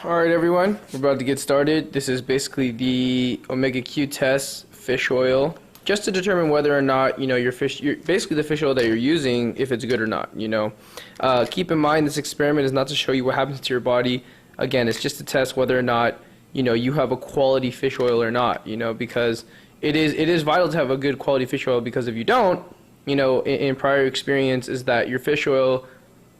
Alright everyone, we're about to get started. This is basically the omega Q test fish oil, just to determine whether or not, basically the fish oil that you're using, if it's good or not. Keep in mind this experiment is not to show you what happens to your body. Again, it's just to test whether or not, you have a quality fish oil or not, because it is vital to have a good quality fish oil, because if you don't, in prior experience is that your fish oil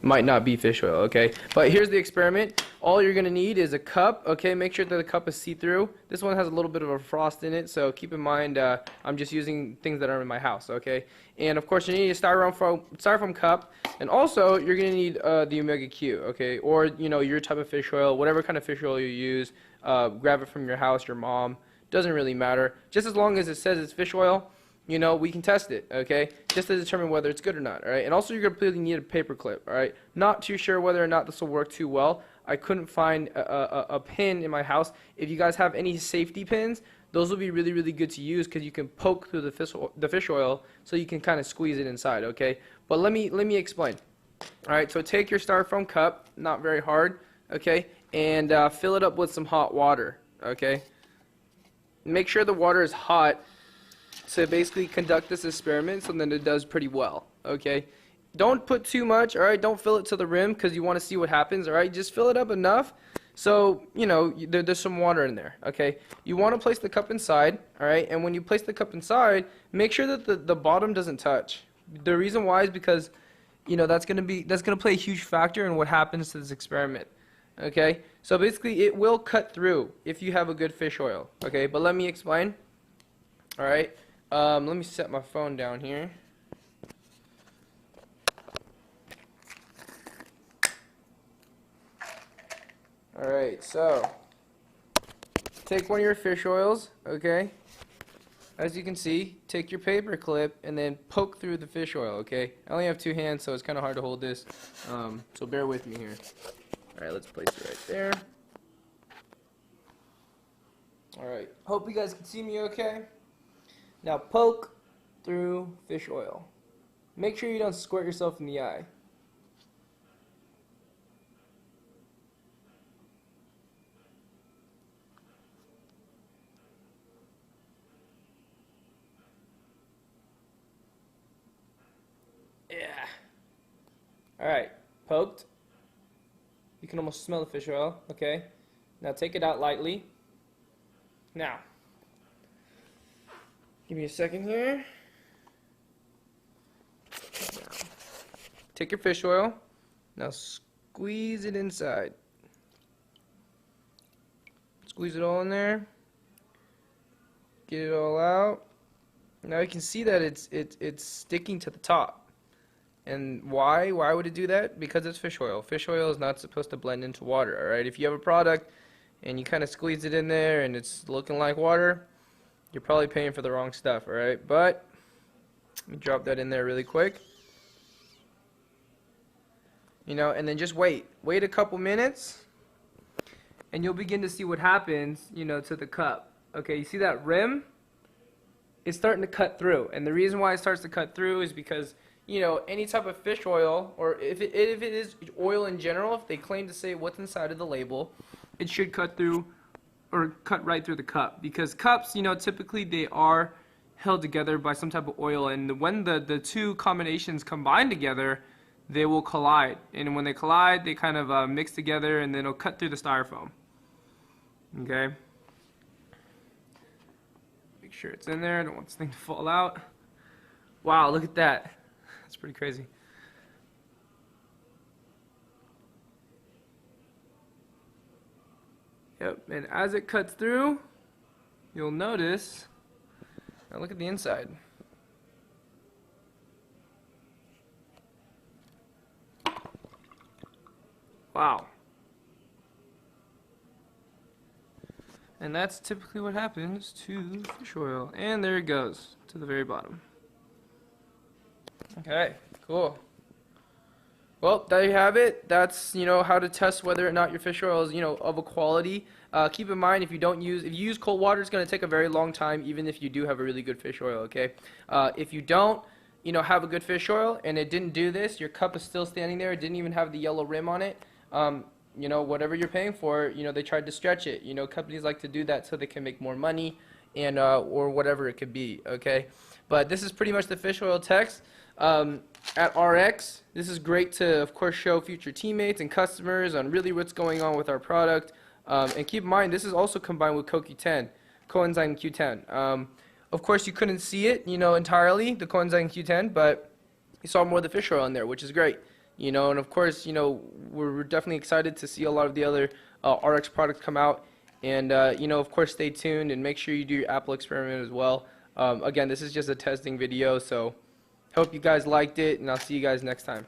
might not be fish oil, okay? But here's the experiment. All you're gonna need is a cup, okay? Make sure that the cup is see-through. This one has a little bit of a frost in it, so keep in mind I'm just using things that are in my house, okay? And of course you need a styrofoam cup, and also you're gonna need the omega Q, okay? Or your type of fish oil, whatever kind of fish oil you use. Grab it from your house, your mom. Doesn't really matter. Just as long as it says it's fish oil, we can test it, okay? Just to determine whether it's good or not, all right? And also you're going to really need a paper clip, all right? Not too sure whether or not this will work too well. I couldn't find a pin in my house. If you guys have any safety pins, those will be really, really good to use because you can poke through the fish oil so you can kind of squeeze it inside, okay? But let me explain. All right, so take your styrofoam cup, not very hard, okay? And fill it up with some hot water, okay? Make sure the water is hot to basically conduct this experiment, so then it does pretty well, okay? Don't put too much, all right? Don't fill it to the rim because you want to see what happens, all right? Just fill it up enough so, there's some water in there, okay? You want to place the cup inside, all right? And when you place the cup inside, make sure that the bottom doesn't touch. The reason why is because, that's going to play a huge factor in what happens to this experiment, okay? So basically, it will cut through if you have a good fish oil, okay? But let me explain, all right? Let me set my phone down here. Alright, so take one of your fish oils, okay? As you can see, take your paper clip and then poke through the fish oil, okay? I only have two hands, so it's kind of hard to hold this, so bear with me here. Alright, let's place it right there. Alright, hope you guys can see me okay. Now poke through fish oil. Make sure you don't squirt yourself in the eye. Yeah. Alright, poked. You can almost smell the fish oil, okay? Now take it out lightly. Now, give me a second here. Take your fish oil. Now squeeze it inside. Squeeze it all in there. Get it all out. Now you can see that it's sticking to the top. And why? Why would it do that? Because it's fish oil. Fish oil is not supposed to blend into water, alright? If you have a product and you kind of squeeze it in there and it's looking like water, you're probably paying for the wrong stuff, alright? But let me drop that in there really quick. And then just wait. Wait a couple minutes and you'll begin to see what happens, to the cup. Okay, you see that rim? It's starting to cut through. And the reason why it starts to cut through is because, any type of fish oil, or if it is oil in general, if they claim to say what's inside of the label, it should cut through or cut right through the cup, because cups, typically they are held together by some type of oil, and when the two combinations combine together, they will collide, and when they collide, they kind of mix together, and then it'll cut through the styrofoam. Okay, make sure it's in there. I don't want this thing to fall out. Wow, look at that. That's pretty crazy. Yep, and as it cuts through, you'll notice, now look at the inside. Wow. And that's typically what happens to fish oil. And there it goes, to the very bottom. Okay, cool. Well, there you have it. That's, how to test whether or not your fish oil is, of a quality. Keep in mind, if you use cold water, it's going to take a very long time, even if you do have a really good fish oil, okay? If you don't, have a good fish oil and it didn't do this, your cup is still standing there, it didn't even have the yellow rim on it, you know, whatever you're paying for, you know, they tried to stretch it. You know, companies like to do that so they can make more money and or whatever it could be. Okay, but this is pretty much the fish oil text. At Ariix, this is great to, of course, show future teammates and customers on really what's going on with our product. And keep in mind, this is also combined with CoQ10, coenzyme Q10. Of course, you couldn't see it, you know, entirely, the coenzyme Q10, but you saw more of the fish oil in there, which is great. You know, and of course, you know, we're definitely excited to see a lot of the other Ariix products come out. And, you know, of course, stay tuned and make sure you do your Apple experiment as well. Again, this is just a testing video, so hope you guys liked it, and I'll see you guys next time.